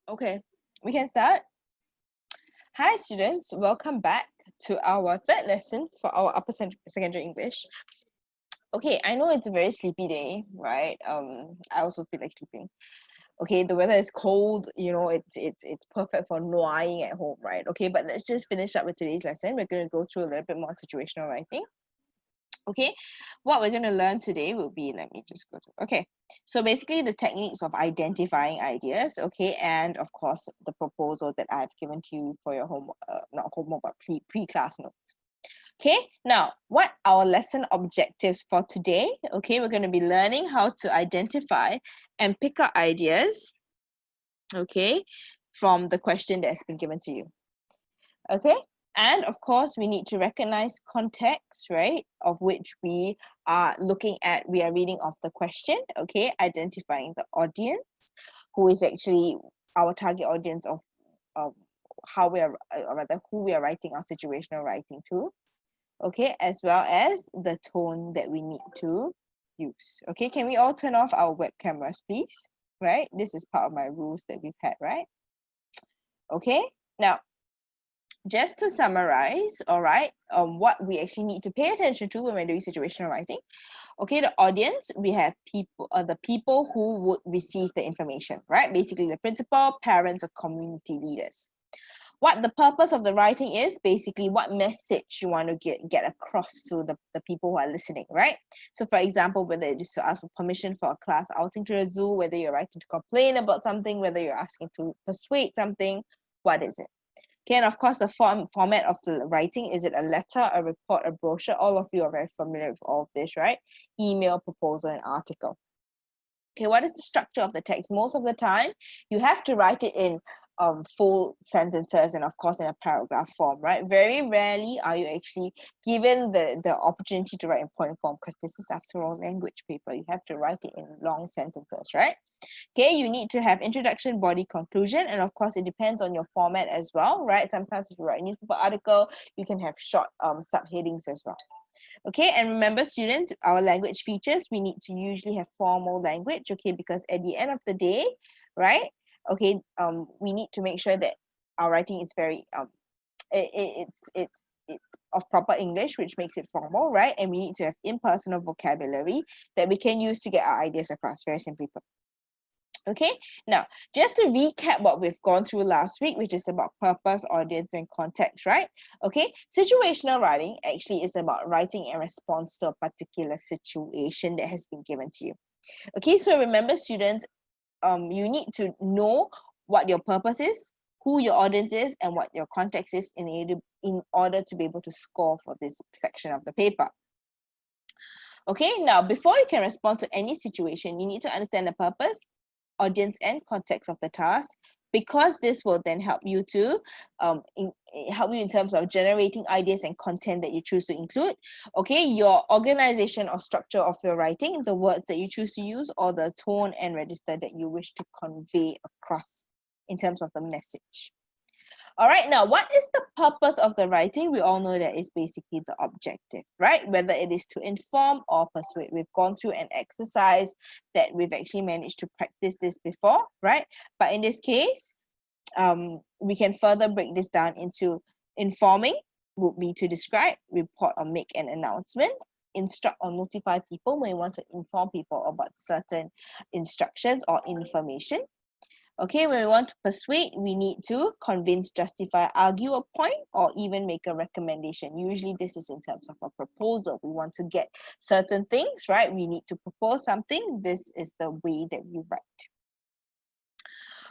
Okay, we can start. Hi students, welcome back to our third lesson for our upper secondary English. Okay, I know it's a very sleepy day, right? I also feel like sleeping. Okay, the weather is cold, it's perfect for nuaing at home, right? Okay, but let's just finish up with today's lesson. We're going to go through a little bit more situational writing. Okay, what we're going to learn today will be, let me just go to, okay, so basically the techniques of identifying ideas, okay, and of course the proposal that I've given to you for your homework, not homework, but pre-class notes. Okay, now what our lesson objectives for today? Okay, we're going to be learning how to identify and pick up ideas, okay, from the question that has been given to you. Okay, and of course we need to recognize context, right, of which we are looking at. We are reading off the question, okay, identifying the audience, who is actually our target audience of how we are, or rather who we are writing our situational writing to, okay, as well as the tone that we need to use. Okay, can we all turn off our web cameras, please? Right, this is part of my rules that we've had, right? Okay, now just to summarize, all right, what we actually need to pay attention to when we're doing situational writing. Okay, the audience, we have people, the people who would receive the information, right? Basically the principal, parents, or community leaders. What the purpose of the writing is, basically what message you want to get across to the people who are listening, right? So for example, whether it is to ask for permission for a class outing to the zoo, whether you're writing to complain about something, whether you're asking to persuade something, what is it? Okay, and of course, the format of the writing, is it a letter, a report, a brochure? All of you are very familiar with all of this, right? Email, proposal, and article. Okay, what is the structure of the text? Most of the time, you have to write it in full sentences and of course in a paragraph form, right? Very rarely are you actually given the opportunity to write in point form, because this is after all language paper. You have to write it in long sentences, right? Okay, you need to have introduction, body, conclusion, and of course it depends on your format as well, right? Sometimes if you write a newspaper article, you can have short subheadings as well. Okay, and remember students, our language features, we need to usually have formal language, okay, because at the end of the day, right, okay, we need to make sure that our writing is very it's of proper English, which makes it formal, right? And we need to have impersonal vocabulary that we can use to get our ideas across, very simply put. Okay, now just to recap what we've gone through last week, which is about purpose, audience, and context, right? Okay, situational writing actually is about writing in response to a particular situation that has been given to you. Okay, so remember students, you need to know what your purpose is, who your audience is, and what your context is in order to be able to score for this section of the paper. Okay, now before you can respond to any situation, you need to understand the purpose, audience, and context of the task, because this will then help you to help you in terms of generating ideas and content that you choose to include. Okay, your organization or structure of your writing, the words that you choose to use, or the tone and register that you wish to convey across in terms of the message. All right, now what is the purpose of the writing? We all know that it's basically the objective, right? Whether it is to inform or persuade. We've gone through an exercise that we've actually managed to practice this before, right? But in this case, we can further break this down into informing would be to describe, report, or make an announcement. Instruct or notify people when you want to inform people about certain instructions or information. Okay, when we want to persuade, we need to convince, justify, argue a point, or even make a recommendation. Usually this is in terms of a proposal. We want to get certain things, right? We need to propose something. This is the way that we write.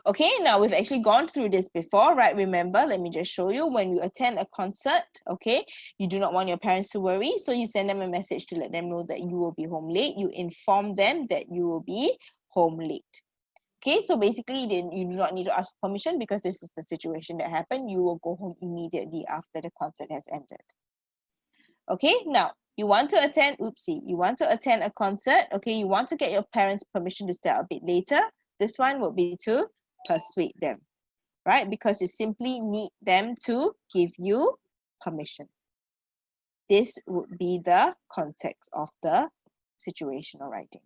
Okay, now we've actually gone through this before, right? Remember, let me just show you. When you attend a concert, okay, you do not want your parents to worry, so you send them a message to let them know that you will be home late. You inform them that you will be home late. Okay, so basically then you do not need to ask for permission, because this is the situation that happened. You will go home immediately after the concert has ended. Okay, now you want to attend, you want to attend a concert, okay, you want to get your parents' permission to start a bit later. This one would be to persuade them, right? Because you simply need them to give you permission. This would be the context of the situational writing.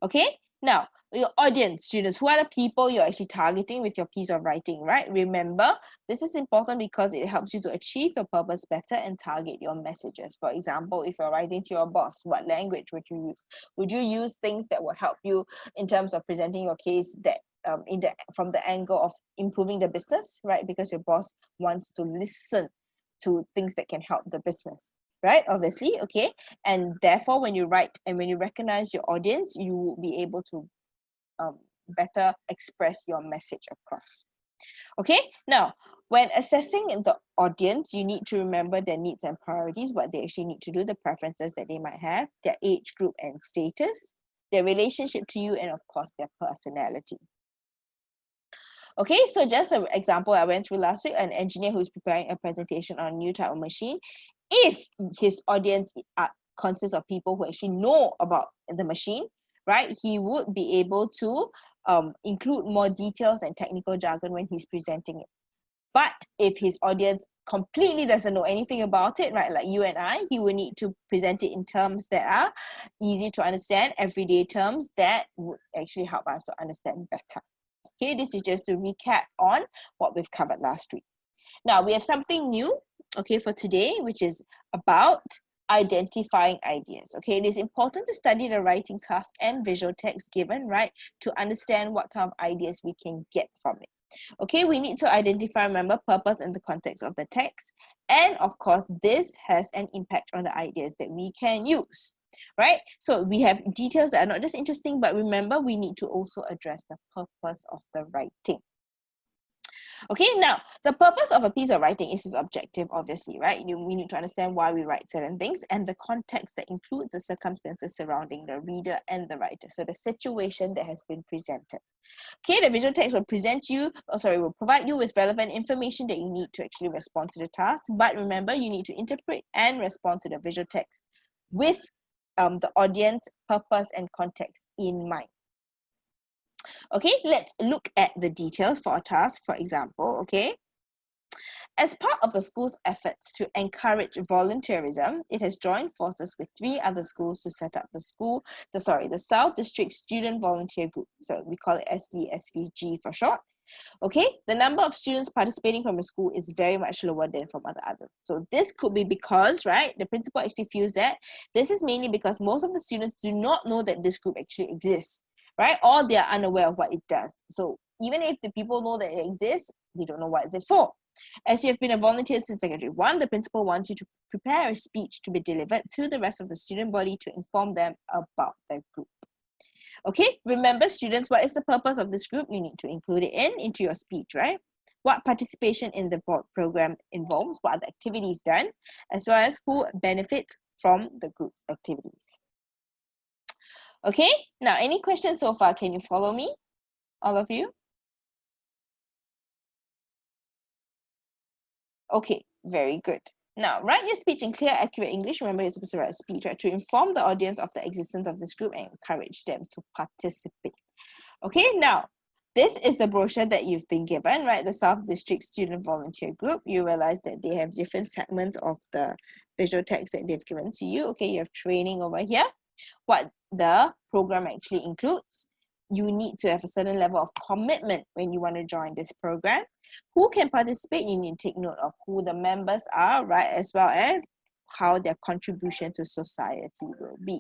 Okay, now your audience, students, who are the people you're actually targeting with your piece of writing, right? Remember, this is important because it helps you to achieve your purpose better and target your messages. For example, if you're writing to your boss, what language would you use? Would you use things that will help you in terms of presenting your case that from the angle of improving the business, right? Because your boss wants to listen to things that can help the business, right? Obviously, okay. And therefore, when you write and when you recognize your audience, you will be able to better express your message across. Okay, now when assessing the audience, you need to remember their needs and priorities, what they actually need to do, the preferences that they might have, their age group and status, their relationship to you, and of course, their personality. Okay, so just an example I went through last week, an engineer who's preparing a presentation on a new type of machine. If his audience consists of people who actually know about the machine, right, he would be able to include more details and technical jargon when he's presenting it. But if his audience completely doesn't know anything about it, right, like you and I, he will need to present it in terms that are easy to understand, everyday terms that would actually help us to understand better. Okay, this is just to recap on what we've covered last week. Now, we have something new, okay, for today, which is about identifying ideas. Okay, it is important to study the writing task and visual text given, right, to understand what kind of ideas we can get from it. Okay, we need to identify, remember, purpose and the context of the text. And of course, this has an impact on the ideas that we can use, right? So we have details that are not just interesting, but remember, we need to also address the purpose of the writing. Okay, now the purpose of a piece of writing is its objective, obviously, right? We need to understand why we write certain things and the context that includes the circumstances surrounding the reader and the writer. So the situation that has been presented. Okay, the visual text will provide you with relevant information that you need to actually respond to the task. But remember, you need to interpret and respond to the visual text with the audience, purpose, and context in mind. Okay, let's look at the details for a task, for example, okay? As part of the school's efforts to encourage volunteerism, it has joined forces with 3 other schools to set up the South District Student Volunteer Group. So we call it SDSVG for short. Okay, the number of students participating from a school is very much lower than from others. So this could be because, right, the principal actually feels that this is mainly because most of the students do not know that this group actually exists, right? Or they are unaware of what it does. So even if the people know that it exists, they don't know what it's for. As you have been a volunteer since Secondary 1, the principal wants you to prepare a speech to be delivered to the rest of the student body to inform them about the group. Okay, remember students, what is the purpose of this group? You need to include it into your speech, right? What participation in the program involves, what are the activities done, as well as who benefits from the group's activities. Okay, now any questions so far? Can you follow me, all of you? Okay, very good. Now, write your speech in clear, accurate English. Remember, you're supposed to write a speech, right, to inform the audience of the existence of this group and encourage them to participate. Okay, now, this is the brochure that you've been given, right? The South District Student Volunteer Group. You realize that they have different segments of the visual text that they've given to you. Okay, you have training over here. What the program actually includes. You need to have a certain level of commitment when you want to join this program. Who can participate? You need to take note of who the members are, right? As well as how their contribution to society will be.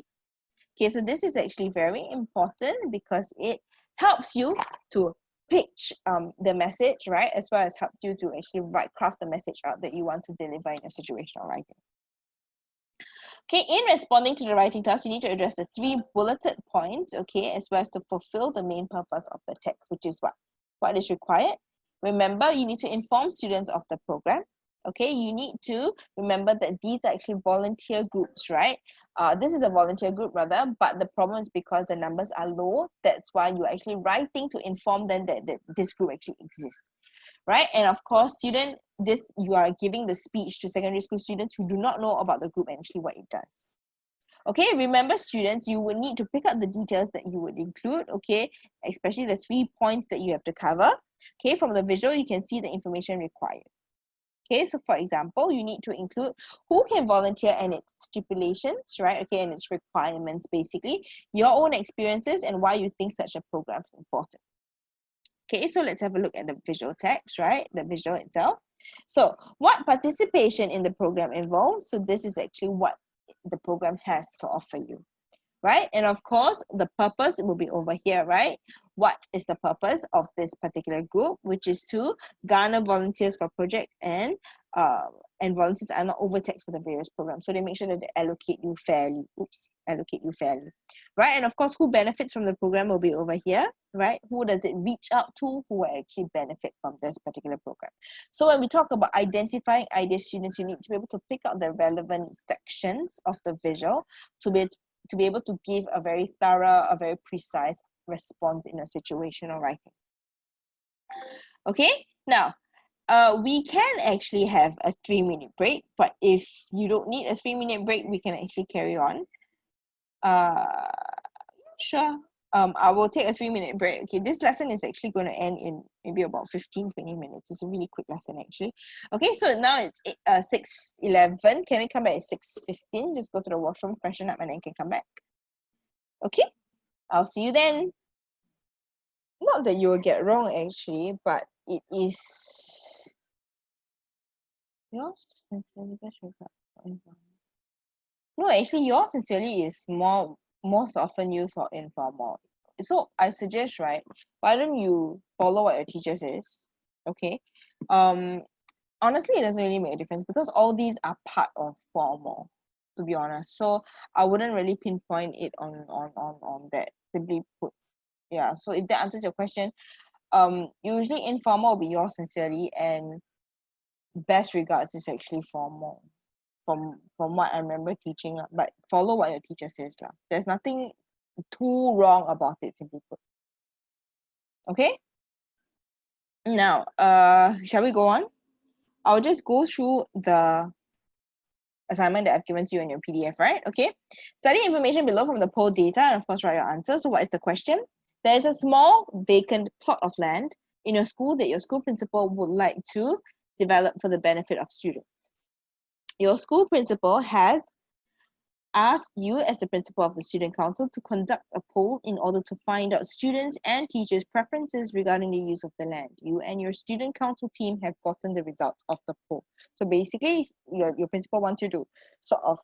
Okay, so this is actually very important because it helps you to pitch the message, right? As well as help you to actually craft the message out that you want to deliver in your situational writing. Okay, in responding to the writing task, you need to address the 3 bulleted points, okay, as well as to fulfill the main purpose of the text, which is what is required. Remember, you need to inform students of the program. Okay, you need to remember that these are actually volunteer groups, right? This is a volunteer group rather, but the problem is because the numbers are low. That's why you're actually writing to inform them that this group actually exists. Right, and of course, you are giving the speech to secondary school students who do not know about the group and actually what it does. Okay, remember students, you will need to pick up the details that you would include, okay, especially the 3 points that you have to cover. Okay, from the visual, you can see the information required. Okay, so for example, you need to include who can volunteer and its stipulations, right? Okay, and its requirements, basically, your own experiences and why you think such a program is important. Okay, so let's have a look at the visual text, right? The visual itself. So what participation in the program involves? So this is actually what the program has to offer you, right? And of course, the purpose will be over here, right? What is the purpose of this particular group, which is to garner volunteers for projects and volunteers are not overtaxed for the various programs. So they make sure that they allocate you fairly. Allocate you fairly, right? And of course, who benefits from the program will be over here, right? Who does it reach out to? Who will actually benefit from this particular program? So when we talk about identifying ideal students, you need to be able to pick out the relevant sections of the visual to be able to give a very thorough, a very precise response in a situational writing. Okay, now we can actually have a 3-minute break, but if you don't need a 3-minute break, we can actually carry on. Sure. I will take a 3-minute break. Okay, this lesson is actually going to end in maybe about 15-20 minutes. It's a really quick lesson actually. Okay, so now it's 6:11. Can we come back at 6:15? Just go to the washroom, freshen up, and then can come back. Okay, I'll see you then. Not that you will get wrong actually, but it is yours sincerely. No, actually, yours sincerely is most often used for informal. So I suggest, right? Why don't you follow what your teacher says? Okay. Honestly, it doesn't really make a difference because all these are part of formal, to be honest. So I wouldn't really pinpoint it on that. Simply put, yeah. So if that answers your question, usually informal will be yours sincerely, and best regards is actually formal. From what I remember teaching, but follow what your teacher says lah. There's nothing too wrong about it, simply put. Okay. Now, shall we go on? I'll just go through the assignment that I've given to you in your PDF, right? Okay. Study information below from the poll data and of course write your answer. So what is the question? There is a small vacant plot of land in your school that your school principal would like to develop for the benefit of students. Your school principal has asked you as the principal of the student council to conduct a poll in order to find out students and teachers' preferences regarding the use of the land. You and your student council team have gotten the results of the poll. So basically, your principal wants you to sort of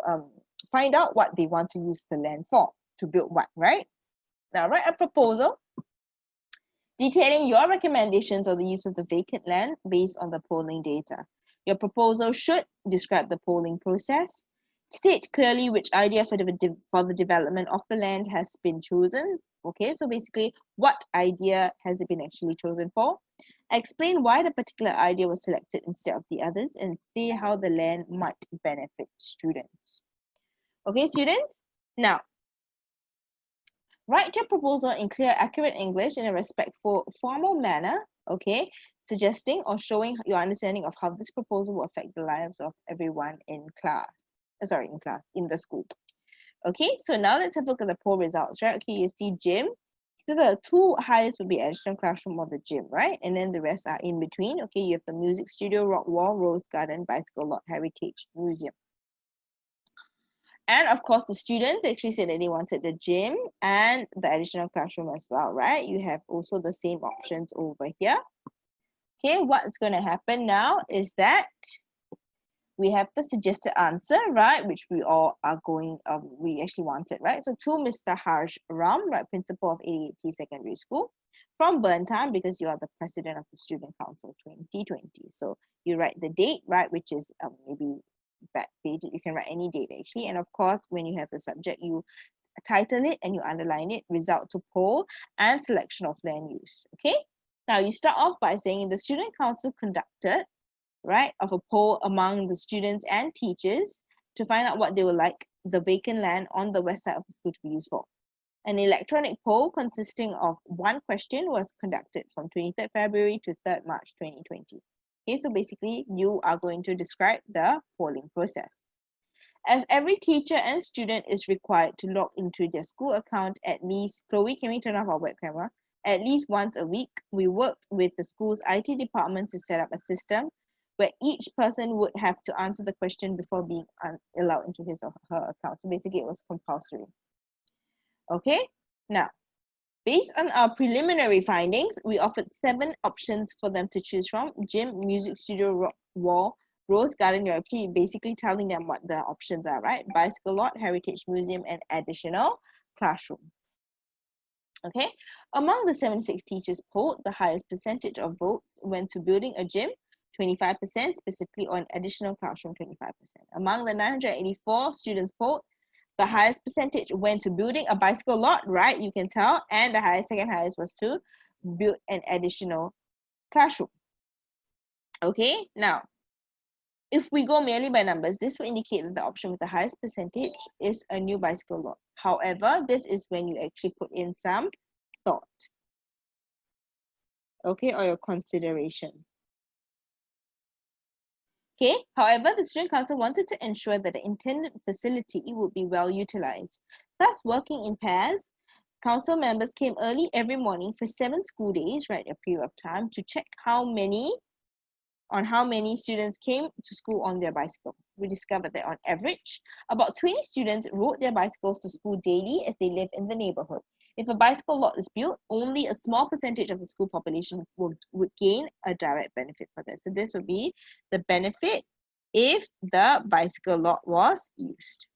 find out what they want to use the land for, to build what, right? Now write a proposal detailing your recommendations on the use of the vacant land based on the polling data. Your proposal should describe the polling process, state clearly which idea for the development of the land has been chosen. Okay, so basically, what idea has it been actually chosen for? Explain why the particular idea was selected instead of the others, and say how the land might benefit students. Okay, students? Now, write your proposal in clear, accurate English in a respectful, formal manner, okay, suggesting or showing your understanding of how this proposal will affect the lives of everyone in class. In the school. Okay, so now let's have a look at the poll results, right? Okay, you see gym. So the two highest would be additional classroom or the gym, right? And then the rest are in between. Okay, you have the music studio, rock wall, rose garden, bicycle lot, heritage museum. And of course, the students actually said that they wanted the gym and the additional classroom as well, right? You have also the same options over here. Okay, what's going to happen now is that we have the suggested answer, right? Which we all are going, we actually wanted, right? So to Mr. Harsh Ram, right, principal of AAT Secondary School from Burntown, because you are the president of the Student Council 2020. So you write the date, right, which is maybe back date. You can write any date actually. And of course, when you have the subject, you title it and you underline it, result to poll and selection of land use. Okay. Now you start off by saying the Student Council conducted, right, of a poll among the students and teachers to find out what they would like the vacant land on the west side of the school to be used for. An electronic poll consisting of one question was conducted from 23rd February to 3rd March 2020. Okay, so basically you are going to describe the polling process. As every teacher and student is required to log into their school account at least, Chloe, can we turn off our web camera? At least once a week, we worked with the school's IT department to set up a system where each person would have to answer the question before being allowed into his or her account. So basically it was compulsory. Okay, now based on our preliminary findings, we offered 7 options for them to choose from: gym, music studio, rock wall, rose garden. You're actually basically telling them what the options are, right? Bicycle lot, heritage museum, and additional classroom. Okay, among the 76 teachers polled, the highest percentage of votes went to building a gym, 25%, specifically on additional classroom, 25%. Among the 984 students polled, the highest percentage went to building a bicycle lot, right? You can tell. And the highest, second highest, was to build an additional classroom. Okay, now, if we go merely by numbers, this will indicate that the option with the highest percentage is a new bicycle lot. However, this is when you actually put in some thought, okay, or your consideration. Okay, however, the Student Council wanted to ensure that the intended facility would be well utilized. Thus, working in pairs, council members came early every morning for 7 school days, right, a period of time, to check how many students came to school on their bicycles. We discovered that on average, about 20 students rode their bicycles to school daily as they live in the neighborhood. If a bicycle lot is built, only a small percentage of the school population would gain a direct benefit for this. So this would be the benefit if the bicycle lot was used.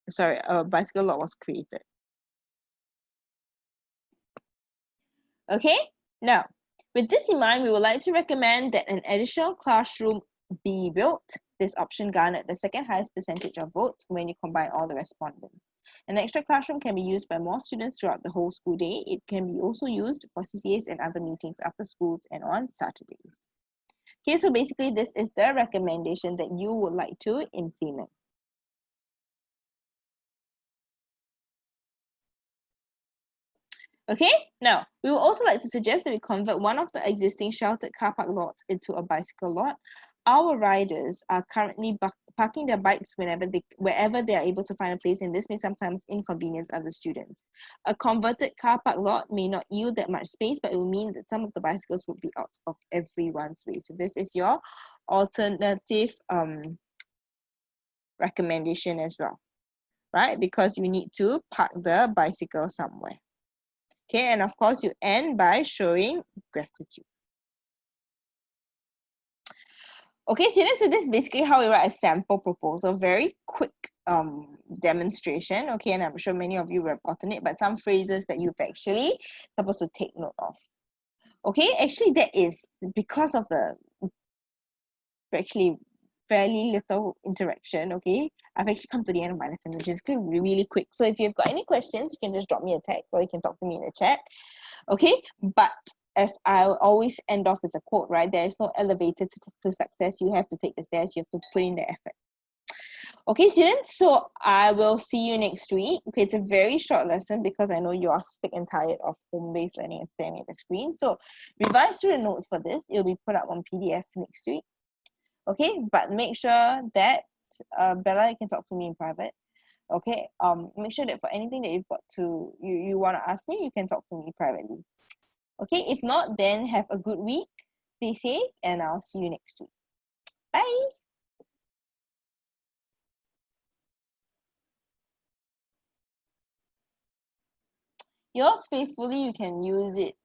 Sorry, a bicycle lot was created. Okay, now, with this in mind, we would like to recommend that an additional classroom be built. This option garnered the second highest percentage of votes when you combine all the respondents. An extra classroom can be used by more students throughout the whole school day. It can be also used for CCAs and other meetings after schools and on Saturdays. Okay, so basically this is the recommendation that you would like to implement. Okay, now we would also like to suggest that we convert one of the existing sheltered car park lots into a bicycle lot. Our riders are currently parking their bikes wherever they are able to find a place, and this may sometimes inconvenience other students. A converted car park lot may not yield that much space, but it will mean that some of the bicycles will be out of everyone's way. So this is your alternative recommendation as well, right? Because you need to park the bicycle somewhere. Okay, and of course you end by showing gratitude. Okay, students, so this is basically how we write a sample proposal. Very quick demonstration. Okay, and I'm sure many of you have gotten it, but some phrases that you've actually supposed to take note of. Okay, actually that is because of the actually fairly little interaction. Okay, I've actually come to the end of my lesson, which is really quick. So if you've got any questions, you can just drop me a text or you can talk to me in the chat. Okay, but as I always end off with a quote, right? There is no elevator to success. You have to take the stairs. You have to put in the effort. Okay, students, so I will see you next week. Okay, it's a very short lesson because I know you are sick and tired of home-based learning and staring at the screen. So revise through the notes for this. It'll be put up on PDF next week. Okay, but make sure that Bella, you can talk to me in private. Okay, make sure that for anything that you've got to you want to ask me, you can talk to me privately. Okay, if not, then have a good week, stay safe, and I'll see you next week. Bye. Yours faithfully, you can use it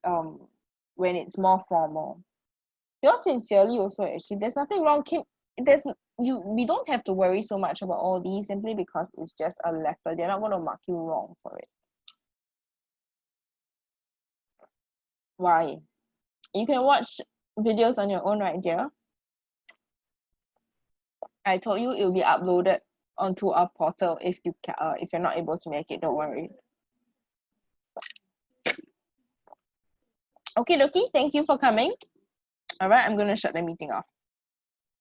when it's more formal. Yours sincerely also, actually, there's nothing wrong. We don't have to worry so much about all these simply because it's just a letter. They're not going to mark you wrong for it. Why? You can watch videos on your own, right, dear? I told you it will be uploaded onto our portal if you're not able to make it. Don't worry. Okay, dokie. Thank you for coming. All right, I'm going to shut the meeting off.